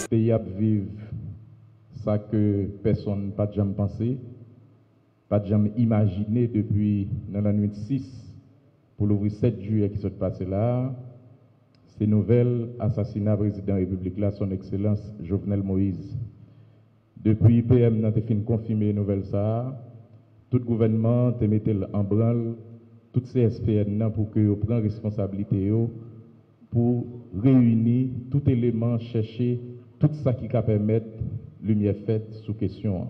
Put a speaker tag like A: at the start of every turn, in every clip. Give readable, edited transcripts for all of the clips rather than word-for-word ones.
A: pays a vivre ça que personne n'a pas jamais pensé, pas jamais imaginé depuis dans la nuit 6 pour l'ouvrir 7 juillet qui s'est passé là. Ces nouvelles assassinat président de la République là, son excellence Jovenel Moïse. Depuis PM n'a fait confirmer nouvelle ça, tout gouvernement te mettait en branle, toutes ces SPN pour que prenne responsabilité pour réunir tout élément, chercher tout ça qui peut permettre lumière faite sous question.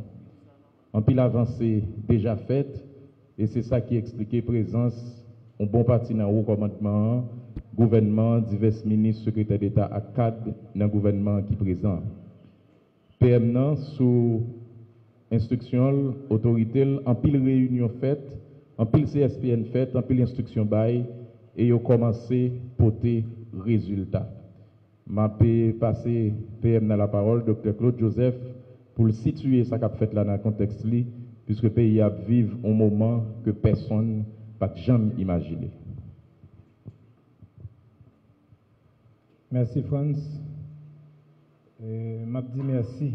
A: En pile avancée déjà faite, et c'est ça qui expliquait présence un bon parti dans le haut commandement, gouvernement, divers ministres, secrétaires d'État à cadre dans le gouvernement qui est présent. PM nan, sous instruction, autorité, en pile réunion faite, en pile CSPN faite, en pile instruction bail, et ils ont commencé à porter résultat. Je vais passer PM dans la parole, Dr. Claude Joseph, pour le situer ça qu'a fait là dans le contexte, puisque le pays a vécu un moment que personne n'a jamais imaginé.
B: Merci France. Je dis merci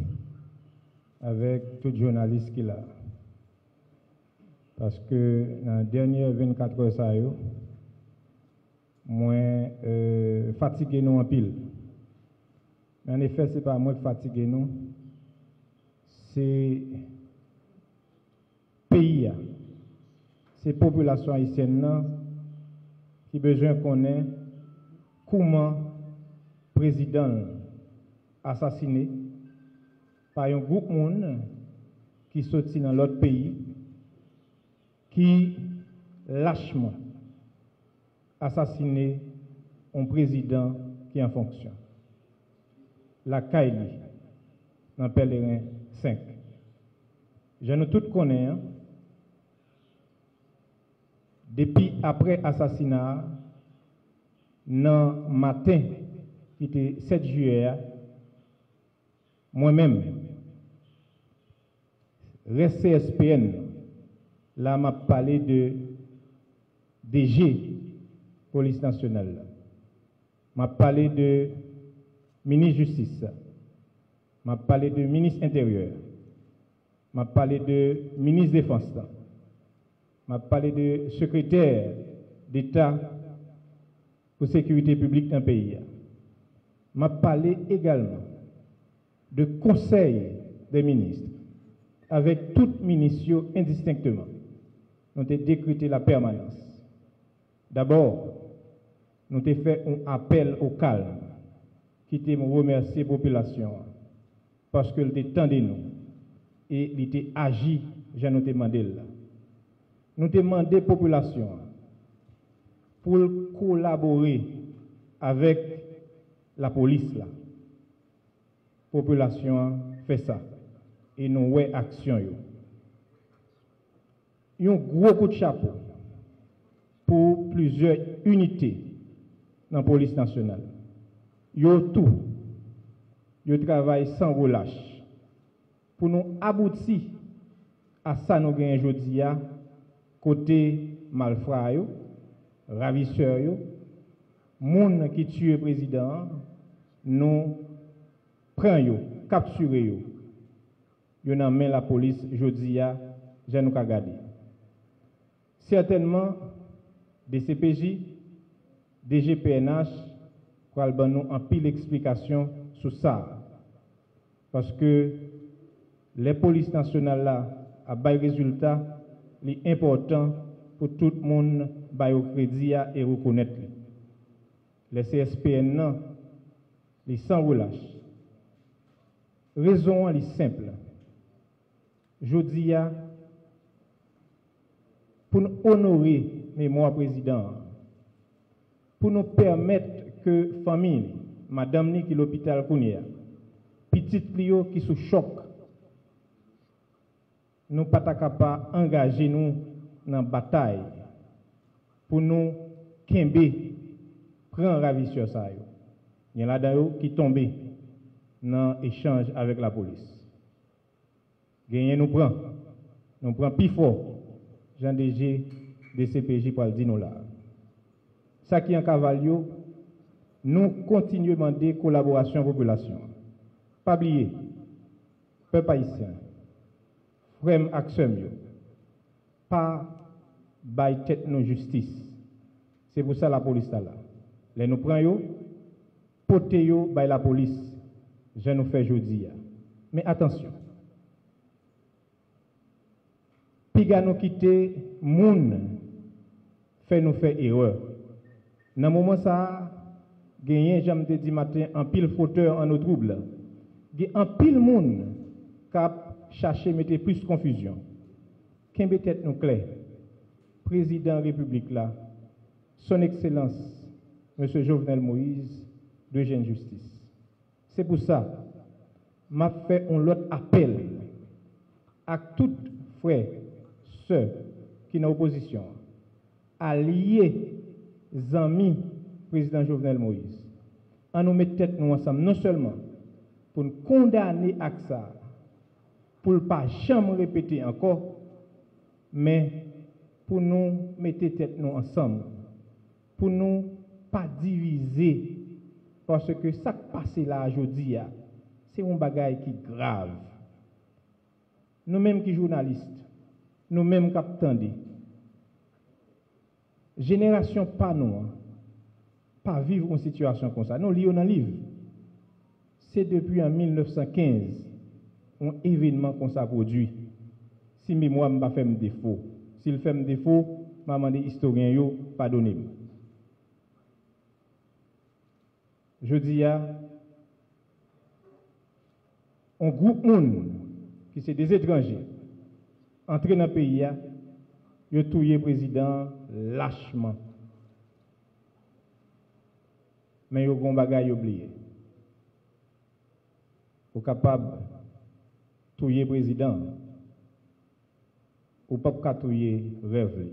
B: avec tout journaliste qui est là. Parce que dans les dernières 24 heures, ça moi, fatigué nous en pile. Mais en effet, ce n'est pas moi qui fatigué nous, c'est le pays, c'est la population haïtienne qui besoin connaître comment président assassiné par un groupe de monde qui sorti dans l'autre pays, qui lâchement assassiné un président qui est en fonction. La Kaili, dans Pèlerin 5. Je nous tous connaissons, depuis après assassinat, dans le matin, qui était 7 juillet, moi-même, CSPN, là, m'a parlé de DG, Police nationale. M'a parlé de ministre Justice. M'a parlé de ministre Intérieur. M'a parlé de ministre Défense. M'a parlé de secrétaire d'État pour sécurité publique dans le pays. M'a parlé également de conseil des ministres, avec toutes ministres indistinctement. Nous avons décrété la permanence. D'abord, nous avons fait un appel au calme, qui était remercier la population, parce qu'elle était tendue nous, et il était agi, j'ai nous demandé là. Nous demandé à la population pour collaborer avec la police là. La population fait ça. Et nous avons action. Il y a un gros coup de chapeau pour plusieurs unités dans la police nationale. Il y a tout. Il travaille sans relâche pour nous aboutir à ça nous gagnons aujourd'hui côté malfrats, ravisseurs, moun qui tue le président, nous prenons, capturons. Nous avons la police aujourd'hui, je nous regardé. Certainement, des CPJ, des GPNH, nous nous en pile explication sur ça. Parce que les polices nationales là, à bas résultat, c'est important pour tout le monde de crédit et reconnaître. Les CSPN, non, les sans relâche. Raison est simple. Je dis, pour nous honorer mémoire président, pour nous permettre que famille, madame ni qui l'hôpital Kounia, petite Clio qui sous choc, nous pas capable engager nous dans la bataille pour nous kembe prendre ravisseur ça yo. Il y en a là qui tombé dans échange avec la police. Gagner nous prend plus fort. Jean DG de CPJ pour le dire nous là. Ça qui est en cavalio, nous continuons à demander collaboration à la population. Pas oublier, peuple haïtien, frère action, pas bail tête nos justice. C'est pour ça la police là. Les nous prenons, portez yo by la police. Je nous fais jeudi. Mais attention. Piga nous quitter, moun fait nous faire erreur. Dans le moment ça, gagné, j'aime te dit matin, en pile fauteur en nos troubles. En pile moun qui a cherché mettre plus de confusion. Qu'est peut-être nous clair? Président de la République là, son Excellence, M. Jovenel Moïse, de Jeune Justice. C'est pour ça, m'a fait un autre appel à tous frères, sœurs qui sont dans l'opposition, alliés, amis, président Jovenel Moïse, à nous mettre tête nous ensemble, non seulement pour nous condamner à ça, pour ne pas jamais répéter encore, mais pour nous mettre tête nous ensemble, pour nous pas diviser, parce que ça qui passe là aujourd'hui, c'est un bagage qui est grave. Nous-mêmes qui journalistes, nous-mêmes qui attendons, génération pas nous, pas vivre une situation comme ça. Nous lisons dans le livre. C'est depuis en 1915 un événement comme ça produit. Si mémoire m'a fait défaut, s'il fait défaut, m'a demandé historien yo pardonnez-moi. je dis à un groupe monde qui c'est des étrangers entrés dans le pays, ils ont tué le président lâchement. Mais ils ont un bagage oublié. Ils sont capables de tuer le président. Ou pas tuer rêve.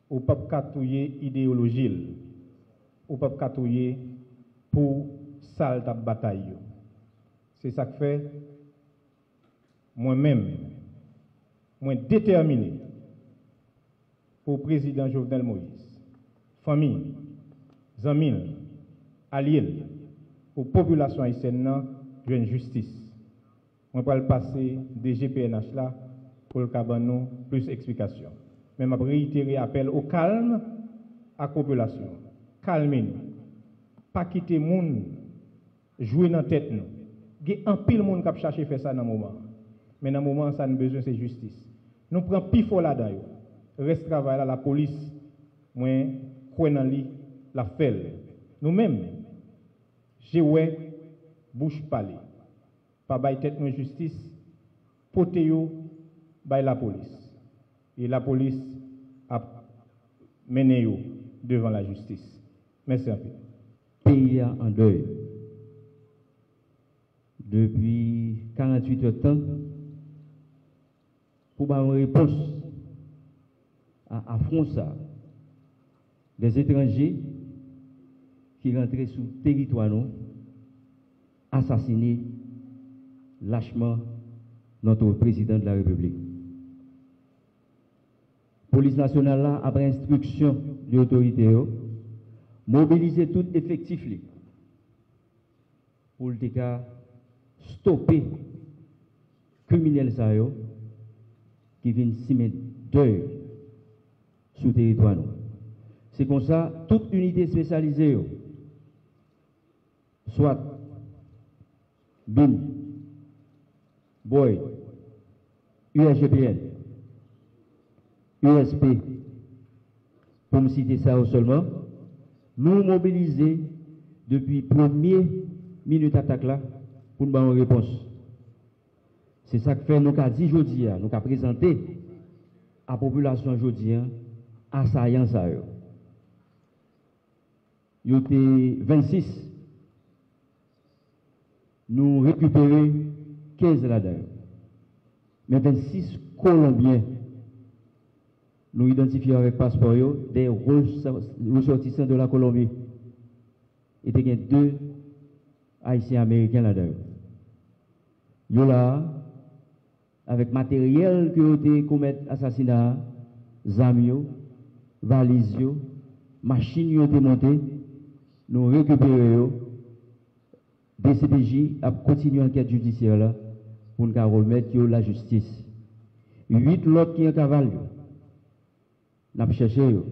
B: Ou pas tuer idéologie. Ou pas tuer pour salle de bataille. C'est ça que fait moi-même, moi déterminé pour le président Jovenel Moïse, famille, amis, alliés, pour la population haïtienne, de une justice. On va le passer des GPNH là pour le cabanon plus d'explications. Mais je réitérer appel au calme à la population. Calmez-nous. Pas quitter le monde, jouer dans la tête nous. Il y a un pile monde qui cherche à faire ça dans le moment. Mais dans le moment, ça nous besoin c'est justice. Nous prenons pifo là d'ailleurs. Reste travail là, la police, moi, quoi dans li, la fait. Nous-mêmes, j'ai ouais, bouche parler. Pas bail tête nous justice, potéo, bail la police. Et la police a mené yo devant la justice. Merci un peu.
C: Pays en deuil. Depuis 48 heures de temps, pour avoir une réponse à ça, des étrangers qui rentraient sur le territoire, assassinés lâchement notre président de la République. La police nationale, là, après instruction de l'autorité, mobiliser tout effectif pour le cas stopper les criminels qui viennent s'y mettre deuil sur le territoire. C'est comme ça, toute unité spécialisée, soit BIM, BOY, USGPN, USP, pour me citer ça seulement, nous mobiliser depuis première minute d'attaque là pour nous avoir une réponse. C'est ça que fait nous avons dit aujourd'hui, nous avons présenté à la population aujourd'hui assaillant ça. Il y a 26. Nous récupérons 15 là-dedans. Mais 26 Colombiens, nous identifions avec passeport des ressortissants de la Colombie. Et il y a 2 Haïtiens américains là-dedans. Ils sont là, avec matériel qui ont été commis assassinat, zamio, valises, machines qui ont été montées, nous récupérons des CPJ à continuer l'enquête judiciaire là, pour nous remettre la justice. 8 l'autres qui ont cavale. Nous avons cherché, nous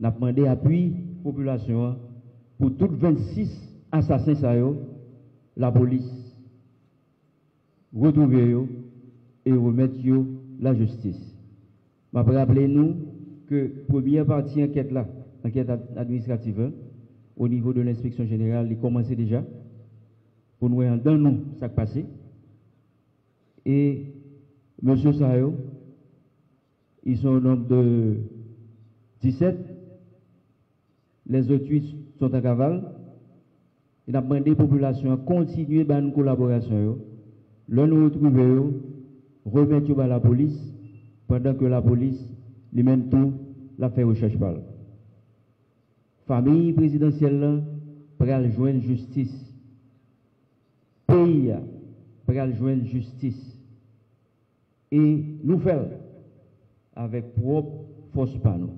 C: avons demandé appui à la population pour tous 26 assassins, la police retrouver et remettre la justice. Je vais rappeler nous que la première partie enquête là, enquête administrative, au niveau de l'inspection générale, il commençait déjà pour nous dans nous ça qui passé. Et M. Sayo, ils sont au nombre de 17. Les autres 8 sont en cavale. Il a demandé à la population à continuer dans une collaboration. Là, nous retrouvons, remettre à la police, pendant que la police, lui mène tout, la fait recherche par. Famille présidentielle, pour joindre justice. Pays, pour joindre justice. Et nous faisons avec propre force par nous,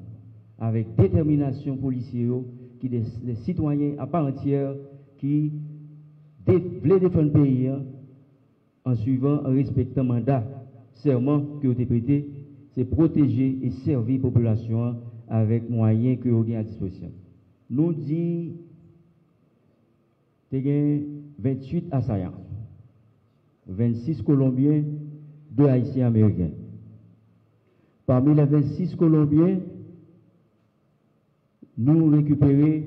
C: avec détermination policière, qui des citoyens à part entière qui veulent défendre le pays en suivant, en respectant le mandat, serment qui ont été prêté, c'est protéger et servir la population avec moyens que nous avons à disposition. Nous disons qu'il y a 28 assaillants, 26 Colombiens, 2 Haïtiens américains. Parmi les 26 Colombiens, nous récupérons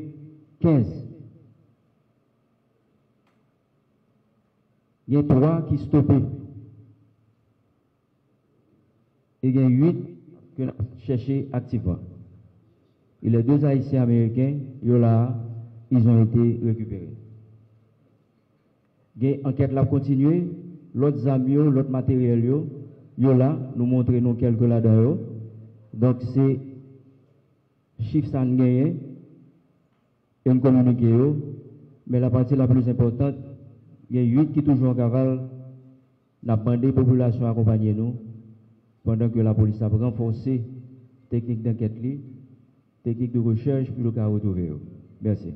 C: 15. Il y a 3 qui stoppés. Et il y a 8 que nous cherchons activement. Et les 2 Haïtiens américains, ils ont été récupérés. L'enquête a continué, l'autre amis, l'autre matériel, là, nous montrons quelques là-dedans. Donc c'est chiffre ça gagné et nous communiquons. Mais la partie la plus importante, il y a 8 qui toujours en cavale, n'a demandé la population à accompagner nous pendant que la police a renforcé technique d'enquête, technique de recherche pour le cas retrouver. Merci.